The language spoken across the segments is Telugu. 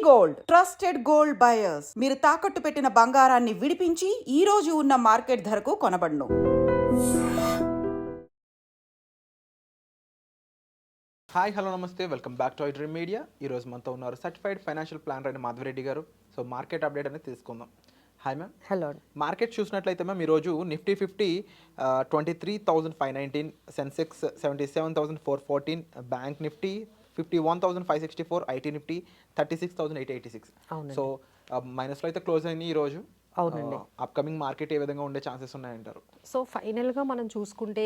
Gold trusted gold buyers. మీరు తాకట్టు పెట్టిన బంగారాన్ని విడిపించి ఈ రోజు ఉన్న మార్కెట్ ధరకు కొనబడును. హాయ్ హలో నమస్తే, welcome back to dream media. ఈరోజు మనతో ఉన్నారు సర్టిఫైడ్ ఫైనాన్షియల్ ప్లానర్ అయిన మాధవరెడ్డి గారు. సో మార్కెట్ అప్డేట్ అనేది తీసుకుందాం. Hi ma'am. హలో. మార్కెట్ చూసినట్లయితే మ్యామ్ ఈరోజు Nifty 50 23,519, Sensex 77,414, bank Nifty 51,564, IT Nifty 36,886. So మైనస్లో అయితే క్లోజ్ అయింది ఈరోజు. అవునండి. అప్కమింగ్ మార్కెట్ ఏ విధంగా ఉండే ఛాన్సెస్ ఉన్నాయంటారు? సో ఫైనల్గా మనం చూసుకుంటే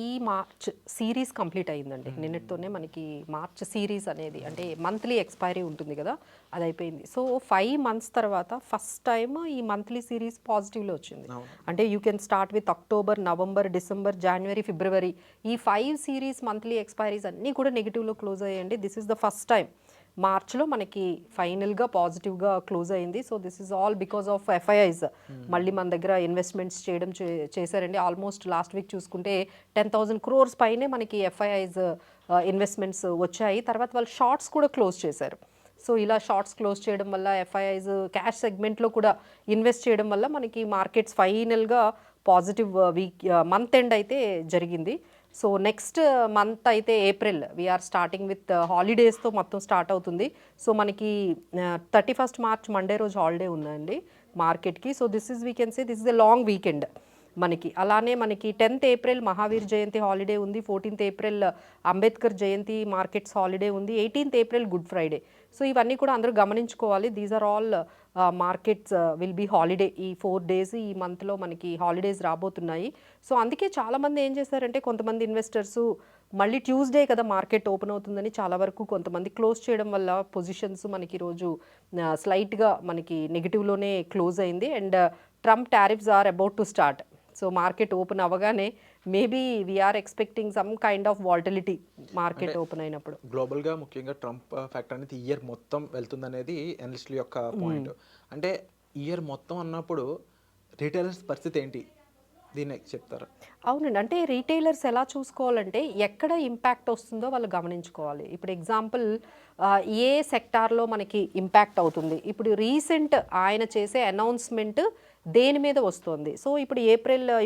ఈ మార్చ్ సిరీస్ కంప్లీట్ అయిందండి. నిన్నటితోనే మనకి మార్చ్ సిరీస్ అనేది అంటే మంత్లీ ఎక్స్పైరీ ఉంటుంది కదా, అది అయిపోయింది. సో 5 months తర్వాత ఫస్ట్ టైం ఈ మంత్లీ సిరీస్ పాజిటివ్లో వచ్చింది. అంటే you can start with October, November, December, January, February, ఈ 5 సిరీస్ మంత్లీ ఎక్స్పైరీస్ అన్నీ కూడా నెగిటివ్లో క్లోజ్ అయ్యాయండి. This is the first time మార్చ్లో మనకి ఫైనల్గా పాజిటివ్గా క్లోజ్ అయింది. So this is all because of FIIs మళ్ళీ మన దగ్గర ఇన్వెస్ట్మెంట్స్ చేయడం చేశారండి. ఆల్మోస్ట్ లాస్ట్ వీక్ చూసుకుంటే 10,000 crores పైనే మనకి ఎఫ్ఐఐస్ ఇన్వెస్ట్మెంట్స్ వచ్చాయి. తర్వాత వాళ్ళు షార్ట్స్ కూడా క్లోజ్ చేశారు. సో ఇలా షార్ట్స్ క్లోజ్ చేయడం వల్ల ఎఫ్ఐఐస్ క్యాష్ సెగ్మెంట్లో కూడా ఇన్వెస్ట్ చేయడం వల్ల మనకి మార్కెట్స్ ఫైనల్గా పాజిటివ్ వీక్ మంత్ ఎండ్ అయితే జరిగింది. సో నెక్స్ట్ మంత్ అయితే ఏప్రిల్ వీఆర్ స్టార్టింగ్ విత్ హాలిడేస్తో మొత్తం స్టార్ట్ అవుతుంది. సో మనకి 31st March మండే రోజు హాలిడే ఉందండి మార్కెట్కి. So this is we can say this is a long weekend మనకి. అలానే మనకి 10th April మహావీర్ జయంతి హాలిడే ఉంది, 14th April అంబేద్కర్ జయంతి మార్కెట్స్ హాలిడే ఉంది, 18th April good Friday. So ఇవన్నీ కూడా అందరూ గమనించుకోవాలి. These are all markets will be holiday. ఈ 4 days ఈ మంత్లో మనకి హాలిడేస్ రాబోతున్నాయి. సో అందుకే చాలామంది ఏం చేశారంటే కొంతమంది ఇన్వెస్టర్స్ మళ్ళీ ట్యూస్డే కదా మార్కెట్ ఓపెన్ అవుతుందని చాలా వరకు కొంతమంది క్లోజ్ చేయడం వల్ల పొజిషన్స్ మనకి ఈరోజు స్లైట్గా మనకి నెగిటివ్లోనే క్లోజ్ అయింది. And Trump tariffs are about to start. So market open అవ్వగానే maybe we are expecting some kind of volatility market open అయినప్పుడు. గ్లోబల్గా ముఖ్యంగా ట్రంప్ ఫ్యాక్టర్ అనేది ఇయర్ మొత్తం వెళ్తుందనేది అనలిస్టుల యొక్క పాయింట్. అంటే ఇయర్ మొత్తం అన్నప్పుడు రీటైలర్స్ పరిస్థితి ఏంటి, దీన్ని చెప్తారా? అవునండి. అంటే రీటైలర్స్ ఎలా చూసుకోవాలంటే ఎక్కడ ఇంపాక్ట్ వస్తుందో వాళ్ళు గమనించుకోవాలి. ఇప్పుడు ఎగ్జాంపుల్ ఏ సెక్టార్లో మనకి ఇంపాక్ట్ అవుతుంది. ఇప్పుడు రీసెంట్ ఆయన చేసే అనౌన్స్మెంట్ దేని మీద వస్తుంది. సో ఇప్పుడు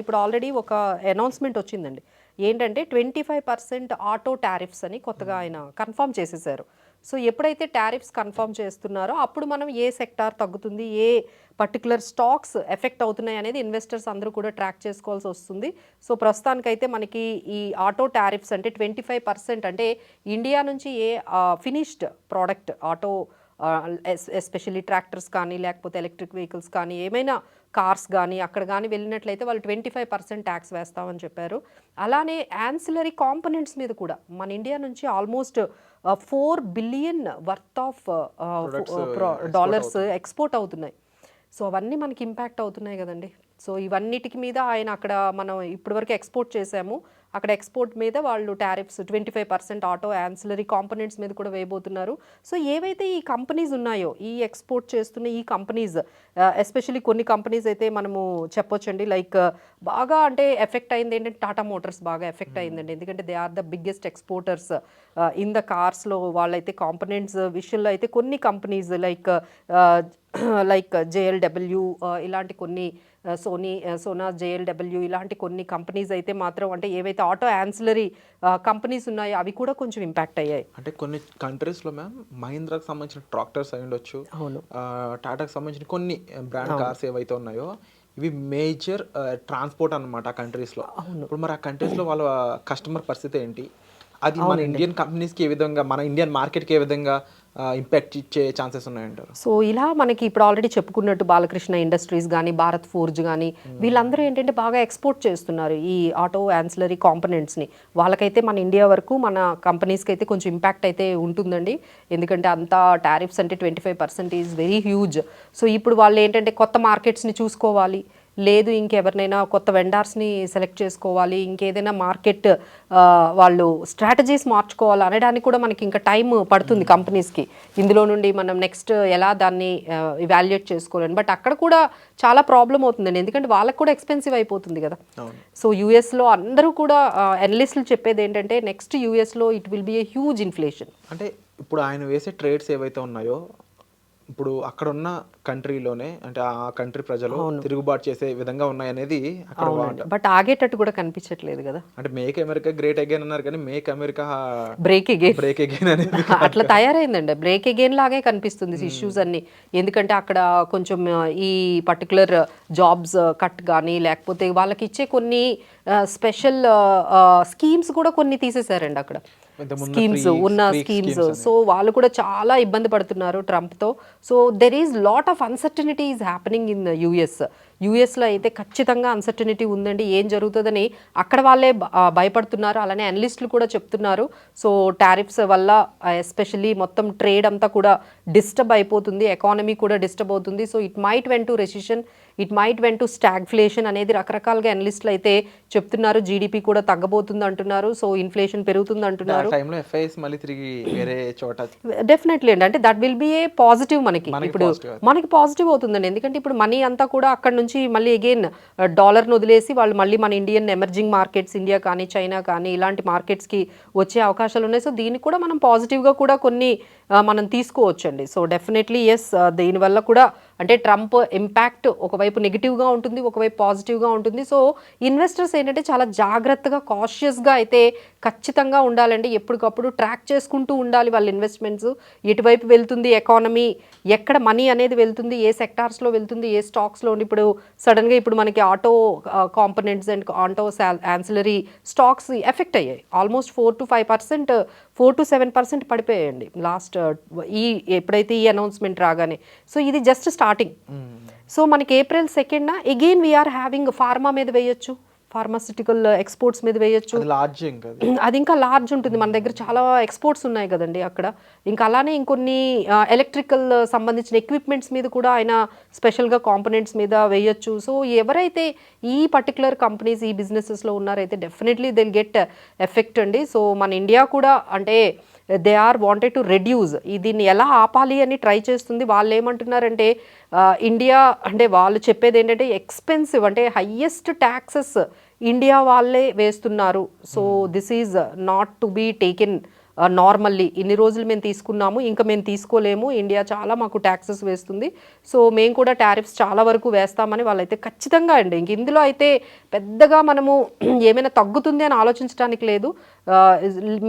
ఇప్పుడు ఆల్రెడీ ఒక అనౌన్స్మెంట్ వచ్చిందండి. ఏంటంటే 25% ఆటో టారిఫ్స్ అని కొత్తగా ఆయన కన్ఫర్మ్ చేసేసారు. సో ఎప్పుడైతే టారిఫ్స్ కన్ఫర్మ్ చేస్తున్నారో అప్పుడు మనం ఏ సెక్టార్ తగ్గుతుంది, ఏ పర్టికులర్ స్టాక్స్ ఎఫెక్ట్ అవుతున్నాయి అనేది ఇన్వెస్టర్స్ అందరూ కూడా ట్రాక్ చేసుకోవాల్సి వస్తుంది. సో ప్రస్తుతానికైతే మనకి ఈ ఆటో టారిఫ్స్ అంటే 25% అంటే ఇండియా నుంచి a finished product auto especially tractors కానీ లేకపోతే ఎలక్ట్రిక్ వెహికల్స్ కానీ ఏమైనా కార్స్ కానీ అక్కడ కానీ వెళ్ళినట్లయితే వాళ్ళు 25% ట్యాక్స్ వేస్తామని చెప్పారు. అలానే యాన్సిలరీ కాంపోనెంట్స్ మీద కూడా మన ఇండియా నుంచి almost $4 billion worth of dollars export అవుతున్నాయి. సో అవన్నీ మనకి ఇంపాక్ట్ అవుతున్నాయి కదండి. సో ఇవన్నిటికి మీద ఆయన అక్కడ మనం ఇప్పటివరకు ఎక్స్పోర్ట్ చేసాము, అక్కడ ఎక్స్పోర్ట్ మీద వాళ్ళు టారిఫ్స్ 25% ఆటో యాన్సిలరీ కాంపోనెంట్స్ మీద కూడా వేయబోతున్నారు. సో ఏవైతే ఈ కంపెనీస్ ఉన్నాయో ఈ ఎక్స్పోర్ట్ చేస్తున్న ఈ కంపెనీస్ ఎస్పెషల్లీ కొన్ని కంపెనీస్ అయితే మనము చెప్పొచ్చండి. లైక్ బాగా అంటే ఎఫెక్ట్ అయింది ఏంటంటే టాటా మోటార్స్ బాగా ఎఫెక్ట్ అయిందండి. ఎందుకంటే they are the biggest exporters in the కార్స్లో. వాళ్ళైతే కాంపోనెంట్స్ విషయంలో అయితే కొన్ని కంపెనీస్ లైక్ JLW ఇలాంటి కొన్ని సోనా JLW ఇలాంటి కొన్ని కంపెనీస్ అయితే మాత్రం అంటే ఏవైతే ఆటో యాన్సిలరీ కంపెనీస్ ఉన్నాయో అవి కూడా కొంచెం ఇంపాక్ట్ అయ్యాయి. అంటే కొన్ని కంట్రీస్లో మ్యామ్ మహీంద్రాకి సంబంధించిన ట్రాక్టర్స్ అయి ఉండొచ్చు, టాటాకి సంబంధించిన కొన్ని బ్రాండ్ కార్స్ ఏవైతే ఉన్నాయో ఇవి మేజర్ ట్రాన్స్పోర్ట్ అనమాట ఆ కంట్రీస్లో. ఇప్పుడు మరి ఆ కంట్రీస్లో వాళ్ళ కస్టమర్ పరిస్థితి ఏంటి, అది మన ఇండియన్ కంపెనీస్కి ఏ విధంగా, మన ఇండియన్ మార్కెట్కి ఏ విధంగా ఇంపాక్ట్ ఇచ్చే ఛాన్సెస్ ఉన్నాయంటారు? సో ఇలా మనకి ఇప్పుడు ఆల్రెడీ చెప్పుకున్నట్టు బాలకృష్ణ ఇండస్ట్రీస్ కానీ భారత్ ఫోర్జ్ కానీ వీళ్ళందరూ ఏంటంటే బాగా ఎక్స్పోర్ట్ చేస్తున్నారు ఈ ఆటో యాన్సిలరీ కాంపోనెంట్స్ని. వాళ్ళకైతే మన ఇండియా వరకు మన కంపెనీస్కి అయితే కొంచెం ఇంపాక్ట్ అయితే ఉంటుందండి. ఎందుకంటే అంతా టారిఫ్స్ అంటే 25% ఈజ్ వెరీ హ్యూజ్. సో ఇప్పుడు వాళ్ళు ఏంటంటే కొత్త మార్కెట్స్ని చూసుకోవాలి, లేదు ఇంకెవరినైనా కొత్త వెండర్స్ని సెలెక్ట్ చేసుకోవాలి, ఇంకేదైనా మార్కెట్ వాళ్ళు స్ట్రాటజీస్ మార్చుకోవాలి అనడానికి కూడా మనకి ఇంకా టైం పడుతుంది కంపెనీస్కి. ఇందులో నుండి మనం నెక్స్ట్ ఎలా దాన్ని ఇవాల్యుయేట్ చేసుకోవాలని. బట్ అక్కడ కూడా చాలా ప్రాబ్లం అవుతుందండి, ఎందుకంటే వాళ్ళకి కూడా ఎక్స్పెన్సివ్ అయిపోతుంది కదా. సో యూఎస్లో అందరూ కూడా అనలిస్టులు చెప్పేది ఏంటంటే నెక్స్ట్ యూఎస్లో it will be a huge inflation. అంటే ఇప్పుడు ఆయన వేసే ట్రేడ్స్ ఏవైతే ఉన్నాయో ఇప్పుడు అక్కడ ఉన్న కంట్రీలోనే అంటే ఆ కంట్రీ ప్రజలు తిరుగుబాటు చేసే విధంగా ఉన్నాయనేది అక్కడ అవునండి, బట్ ఆగేటట్టు కూడా కనిపించట్లేదు కదా. అంటే మేక్ అమెరికా గ్రేట్ అగైన్ అన్నారు కానీ make America break again break again అనేది అట్లా తయారైందండి. బ్రేక్ అగైన్ లాగే కనిపిస్తుంది ఇష్యూస్ అన్ని. ఎందుకంటే అక్కడ కొంచెం ఈ పర్టికులర్ జాబ్స్ కట్ కానీ లేకపోతే వాళ్ళకి ఇచ్చే కొన్ని స్పెషల్ స్కీమ్స్ కూడా కొన్ని తీసేశారండి అక్కడ. స్కీమ్స్ ఉన్న స్కీమ్స్, సో వాళ్ళు కూడా చాలా ఇబ్బంది పడుతున్నారు ట్రంప్తో. So there is lot of uncertainty is happening in యుఎస్లో అయితే ఖచ్చితంగా అన్సర్టనిటీ ఉందండి. ఏం జరుగుతుందని అక్కడ వాళ్ళే భయపడుతున్నారు, అలానే అనలిస్టులు కూడా చెప్తున్నారు. సో టారిఫ్స్ వల్ల ఎస్పెషల్లీ మొత్తం ట్రేడ్ అంతా కూడా డిస్టర్బ్ అయిపోతుంది, ఎకానమీ కూడా డిస్టర్బ్ అవుతుంది. So it might when to recession, it might when to stagflation అనేది రకరకాలుగా అనలిస్టులు అయితే చెప్తున్నారు. జీడిపి కూడా తగ్గబోతుంది అంటున్నారు, సో ఇన్ఫ్లేషన్ పెరుగుతుంది అంటున్నారు. టైంలో ఎఫ్ఐఎస్ మళ్ళీ తిరిగి వేరే చోట డెఫినెట్లీ అండి, అంటే that will be A positive మనకి. ఇప్పుడు మనకి పాజిటివ్ అవుతుందండి, ఎందుకంటే ఇప్పుడు మనీ అంతా కూడా అక్కడ నుంచి మళ్ళీ అగైన్ డాలర్ను వదిలేసి వాళ్ళు మళ్ళీ మన ఇండియన్ ఎమర్జింగ్ మార్కెట్స్, ఇండియా కానీ చైనా కానీ ఇలాంటి మార్కెట్స్కి వచ్చే అవకాశాలు ఉన్నాయి. సో దీనికి కూడా మనం పాజిటివ్గా కూడా కొన్ని మనం తీసుకోవచ్చండి. సో డెఫినెట్లీ ఎస్, దీనివల్ల కూడా అంటే ట్రంప్ ఇంపాక్ట్ ఒకవైపు నెగిటివ్గా ఉంటుంది, ఒకవైపు పాజిటివ్గా ఉంటుంది. సో ఇన్వెస్టర్స్ ఏంటంటే చాలా జాగ్రత్తగా కాషియస్గా అయితే ఖచ్చితంగా ఉండాలండి. ఎప్పటికప్పుడు ట్రాక్ చేసుకుంటూ ఉండాలి వాళ్ళ ఇన్వెస్ట్మెంట్స్, ఎటువైపు వెళ్తుంది ఎకానమీ, ఎక్కడ మనీ అనేది వెళ్తుంది, ఏ సెక్టార్స్లో వెళ్తుంది, ఏ స్టాక్స్లో. ఇప్పుడు సడన్గా ఇప్పుడు మనకి auto components and auto ancillary stocks effect అయ్యాయి. ఆల్మోస్ట్ 4 to 5%, 4 to 7% పడిపోయాయండి లాస్ట్ ఎప్పుడైతే ఈ అనౌన్స్మెంట్ రాగానే. సో ఇది జస్ట్ స్టార్టింగ్. సో మనకి April 2nd again we are having pharma మీద వేయొచ్చు, ఫార్మాసిటికల్ ఎక్స్పోర్ట్స్ మీద వేయొచ్చు. అది ఇంకా లార్జ్ ఉంటుంది, మన దగ్గర చాలా ఎక్స్పోర్ట్స్ ఉన్నాయి కదండి అక్కడ. ఇంకా అలానే ఇంకొన్ని ఎలక్ట్రికల్ సంబంధించిన ఎక్విప్మెంట్స్ మీద కూడా ఆయన స్పెషల్గా కాంపోనెంట్స్ మీద వేయొచ్చు. సో ఎవరైతే ఈ పర్టికులర్ కంపెనీస్ ఈ బిజినెసెస్లో ఉన్నారైతే definitely they will get effect అండి. సో మన ఇండియా కూడా అంటే they are wanted to reduce, దీన్ని ఎలా ఆపాలి అని ట్రై చేస్తుంది. వాళ్ళు ఏమంటున్నారంటే ఇండియా అంటే వాళ్ళు చెప్పేది ఏంటంటే ఎక్స్పెన్సివ్ అంటే హయ్యెస్ట్ ట్యాక్సెస్ ఇండియా వాళ్ళే వేస్తున్నారు. So this is not to be taken normally. ఇన్ని రోజులు మేము తీసుకున్నాము, ఇంకా మేము తీసుకోలేము, ఇండియా చాలా మాకు ట్యాక్సెస్ వేస్తుంది, సో మేము కూడా టారిఫ్స్ చాలా వరకు వేస్తామని వాళ్ళైతే ఖచ్చితంగా అండి. ఇంక ఇందులో అయితే పెద్దగా మనము ఏమైనా తగ్గుతుంది అని ఆలోచించడానికి లేదు.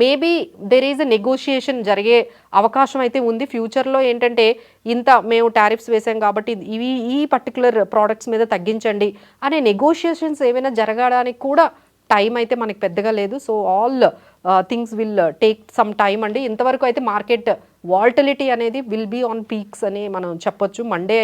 Maybe there is a negotiation జరిగే అవకాశం అయితే ఉంది ఫ్యూచర్లో. ఏంటంటే ఇంత మేము టారిఫ్స్ వేసాం కాబట్టి ఈ పర్టికులర్ ప్రోడక్ట్స్ మీద తగ్గించండి అనే నెగోషియేషన్స్ ఏమైనా జరగడానికి కూడా టైం అయితే మనకి పెద్దగా లేదు. So all things will take some time అండి. ఇంతవరకు అయితే మార్కెట్ వాల్టిలిటీ అనేది విల్ బీ ఆన్ పీక్స్ అని మనం చెప్పొచ్చు. మండే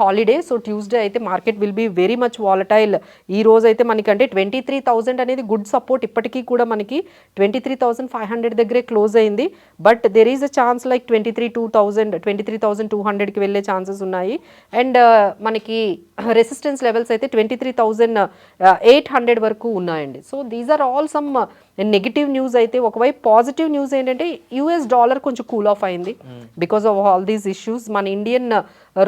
హాలిడే, సో ట్యూస్డే అయితే market will be very much volatile. ఈ రోజు అయితే మనకంటే 23,000 అనేది గుడ్ సపోర్ట్. ఇప్పటికీ కూడా మనకి 23,500 దగ్గరే క్లోజ్ అయింది. But there is a chance like 23,200కి వెళ్ళే ఛాన్సెస్ ఉన్నాయి. అండ్ మనకి రెసిస్టెన్స్ లెవెల్స్ అయితే 23,800 వరకు ఉన్నాయండి. So these are all some negative news. అయితే ఒకవైపు పాజిటివ్ న్యూస్ ఏంటంటే యుఎస్ డాలర్ కొంచెం కూల్ ఆఫ్ అయింది because of all these issues. మన ఇండియన్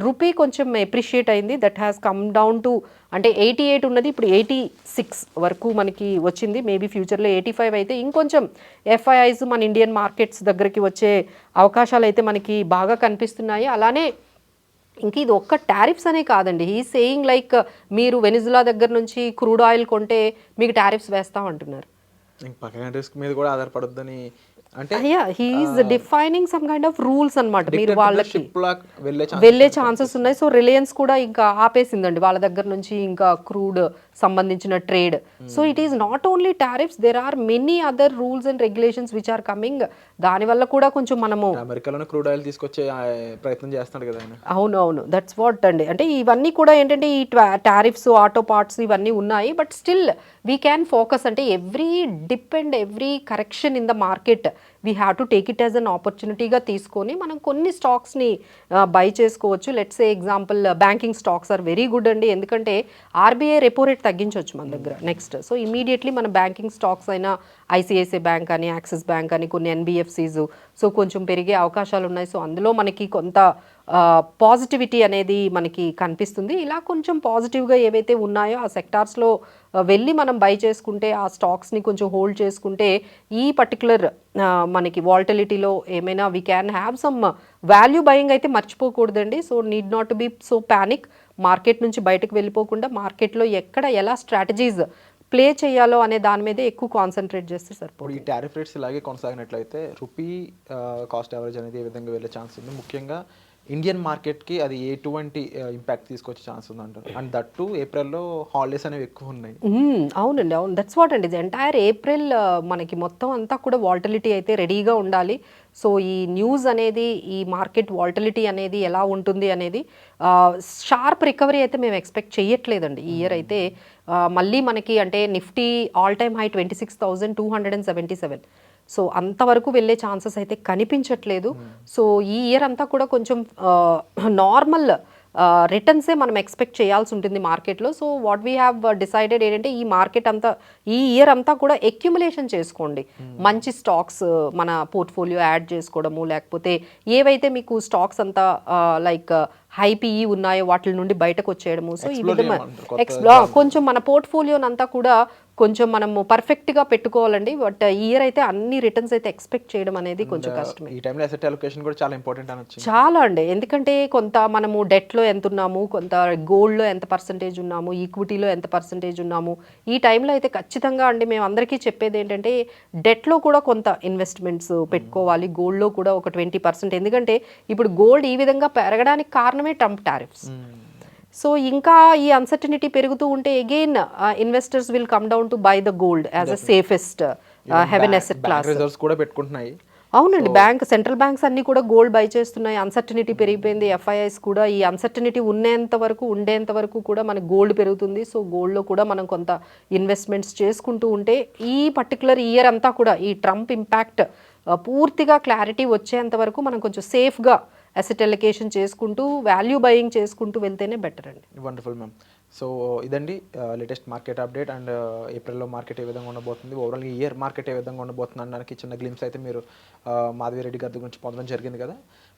రూపీ కొంచెం ఎప్రిషియేట్ అయింది, that has come down to అంటే 88 ఉన్నది ఇప్పుడు 86 వరకు మనకి వచ్చింది. మేబీ ఫ్యూచర్లో 85 అయితే ఇంకొంచెం ఎఫ్ఐఐస్ మన ఇండియన్ మార్కెట్స్ దగ్గరికి వచ్చే అవకాశాలు అయితే మనకి బాగా కనిపిస్తున్నాయి. అలానే ఇంక ఇది ఒక్క టారిఫ్స్ అనే కాదండి, హీ సేయింగ్ లైక్ మీరు వెనిజులా దగ్గర నుంచి క్రూడ్ ఆయిల్ కొంటే మీకు టారిఫ్స్ వేస్తాం అంటున్నారు. పక్క కంట్రీస్ మీద కూడా ఆధారపడొద్దని అంటే he's defining some kind of rules అన్నమాట. మీరు వాళ్ళకి వెళ్ళే ఛాన్సెస్ ఉన్నాయి. సో రిలయన్స్ కూడా ఇంకా ఆపేసిందండి వాళ్ళ దగ్గర నుంచి ఇంకా క్రూడ్ సంబంధించిన trade. So it is not only tariffs, there are many other rules and regulations which are coming. దానివల్ల కూడా కొంచెం మనము అమెరికాలోనే క్రూడ్ ఆయిల్ తీసుకొచ్చే ప్రయత్నం చేస్తాడు కదా ఆయన. అవును, దట్స్ వాట్ అండి. అంటే ఇవన్నీ కూడా ఏంటంటే ఈ టారిఫ్స్, ఆటో పార్ట్స్ ఇవన్నీ ఉన్నాయి. But still we can focus అంటే every dip and every correction in the market we have to take it as an ఆపర్చునిటీగా తీసుకొని మనం కొన్ని స్టాక్స్ని బై చేసుకోవచ్చు. Let's a example banking stocks are very good అండి, ఎందుకంటే ఆర్బీఐ రెపో రేట్ తగ్గించవచ్చు మన దగ్గర నెక్స్ట్. సో ఇమీడియట్లీ మన బ్యాంకింగ్ స్టాక్స్ అయినా ఐసిఐసిఐ బ్యాంక్ అని, యాక్సిస్ బ్యాంక్ అని, కొన్ని ఎన్బిఎఫ్సిస్ సో కొంచెం పెరిగే అవకాశాలు ఉన్నాయి. సో అందులో మనకి కొంత పాజిటివిటీ అనేది మనకి కనిపిస్తుంది. ఇలా కొంచెం పాజిటివ్గా ఏవైతే ఉన్నాయో ఆ సెక్టార్స్లో వెళ్ళి మనం బై చేసుకుంటే, ఆ స్టాక్స్ని కొంచెం హోల్డ్ చేసుకుంటే ఈ పర్టికులర్ మనకి వాల్టిలిటీలో ఏమైనా we can have some value buying అయితే మర్చిపోకూడదండి. So need not be so panic. Market నుంచి బయటకు వెళ్ళిపోకుండా మార్కెట్లో ఎక్కడ ఎలా స్ట్రాటజీస్ ప్లే చేయాలో అనే దాని మీదే ఎక్కువ కాన్సన్ట్రేట్ చేస్తే ఇప్పుడు సరిపోతుంది. ఈ టారిఫ్ రేట్స్ ఇలాగే కొనసాగినట్లయితే రూపీ కాస్ట్ యావరేజ్ అనేది ఏ విధంగా వెళ్ళే ఛాన్స్ ఉంది, ముఖ్యంగా ఇండియన్ మార్కెట్కి అది ఎటువంటి ఇంపాక్ట్ తీసుకొచ్చే ఛాన్స్ ఉంది అంటారు? అండ్ దట్టు ఏప్రిల్లో హాలిడేస్ అనేవి ఎక్కువ ఉన్నాయి. అవునండి, అవును. దట్స్ వాట్ అండి, ఎంటైర్ ఏప్రిల్ మనకి మొత్తం అంతా కూడా వాల్టిలిటీ అయితే రెడీగా ఉండాలి. సో ఈ న్యూస్ అనేది, ఈ మార్కెట్ వాల్టిలిటీ అనేది ఎలా ఉంటుంది అనేది షార్ప్ రికవరీ అయితే మేము ఎక్స్పెక్ట్ చేయట్లేదండి ఈ ఇయర్ అయితే. మళ్ళీ మనకి అంటే Nifty all time high 26,277. So అంతవరకు వెళ్ళే ఛాన్సెస్ అయితే కనిపించట్లేదు. సో ఈ ఇయర్ అంతా కూడా కొంచెం నార్మల్ రిటర్న్సే మనం ఎక్స్పెక్ట్ చేయాల్సి ఉంటుంది మార్కెట్లో. So what we have decided ఏంటంటే ఈ మార్కెట్ అంతా, ఈ ఇయర్ అంతా కూడా ఎక్యుములేషన్ చేసుకోండి. మంచి స్టాక్స్ మన పోర్ట్ఫోలియో యాడ్ చేసుకోవడము, లేకపోతే ఏవైతే మీకు స్టాక్స్ అంతా లైక్ హై పిఈ ఉన్నాయో వాటి నుండి బయటకు వచ్చేయడము. సో ఈ విధంగా కొంచెం మన పోర్ట్ఫోలియోనంతా కూడా కొంచెం మనము పర్ఫెక్ట్గా పెట్టుకోవాలండి. బట్ ఈ ఇయర్ అయితే అన్ని రిటర్న్స్ అయితే ఎక్స్పెక్ట్ చేయడం అనేది కొంచెం కష్టమే. ఈ టైంలో అసెట్ అలొకేషన్ కూడా చాలా ఇంపార్టెంట్ అనొచ్చు. చాలా అండి, ఎందుకంటే కొంత మనము డెట్లో ఎంత ఉన్నాము, కొంత గోల్డ్లో ఎంత పర్సంటేజ్ ఉన్నాము, ఈక్విటీలో ఎంత పర్సంటేజ్ ఉన్నాము. ఈ టైంలో అయితే ఖచ్చితంగా అండి మేము అందరికీ చెప్పేది ఏంటంటే డెట్లో కూడా కొంత ఇన్వెస్ట్మెంట్స్ పెట్టుకోవాలి, గోల్డ్లో కూడా ఒక 20%. ఎందుకంటే ఇప్పుడు గోల్డ్ ఈ విధంగా పెరగడానికి కారణమే ట్రంప్ టారిఫ్స్. సో ఇంకా ఈ అన్సర్టనిటీ పెరుగుతూ ఉంటే again investors will come down to buy the gold as a safest haven asset class. Reserves కూడా పెట్టుకుంటున్నాయి. అవునండి, సెంట్రల్ బ్యాంక్స్ అన్ని కూడా గోల్డ్ బై చేస్తున్నాయి. అన్సర్టనిటీ పెరిగిపోయింది. ఎఫ్ఐఐస్ కూడా ఈ అన్సర్టనిటీ ఉండేంత వరకు కూడా మనకి గోల్డ్ పెరుగుతుంది. సో గోల్డ్లో కూడా మనం కొంత ఇన్వెస్ట్మెంట్స్ చేసుకుంటూ ఉంటే ఈ పర్టికులర్ ఇయర్ అంతా కూడా ఈ ట్రంప్ ఇంపాక్ట్ పూర్తిగా క్లారిటీ వచ్చేంత వరకు మనం కొంచెం సేఫ్గా అసెట్ అలొకేషన్ చేసుకుంటూ వాల్యూ బయింగ్ చేసుకుంటూ వెళ్తేనే బెటర్ అండి. Wonderful ma'am. సో ఇదండి లేటెస్ట్ మార్కెట్ అప్డేట్. అండ్ ఏప్రిల్లో మార్కెట్ ఏ విధంగా ఉండబోతుంది, ఓవరాల్ ఈ ఇయర్ మార్కెట్ ఏ విధంగా ఉండబోతుంది అనడానికి చిన్న గ్లిమ్స్ అయితే మీరు మాధవి రెడ్డి గారి గురించి పొందడం జరిగింది కదా.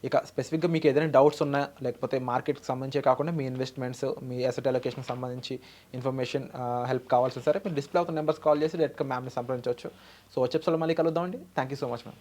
ఇక స్పెసిఫిక్గా మీకు ఏదైనా డౌట్స్ ఉన్నా, లేకపోతే మార్కెట్కి సంబంధించే కాకుండా మీ ఇన్వెస్ట్మెంట్స్, మీ అసెట్ అలొకేషన్కి సంబంధించి ఇన్ఫర్మేషన్ హెల్ప్ కావాల్సి సరే మీరు డిస్ప్లే అవుతున్న నెంబర్స్ కాల్ చేసి డైరెక్ట్గా మ్యామ్ని సంప్రదించవచ్చు. సో వచ్చే ఎపిసోడ్లో మళ్ళీ కలుద్దామండి. Thank you so much ma'am.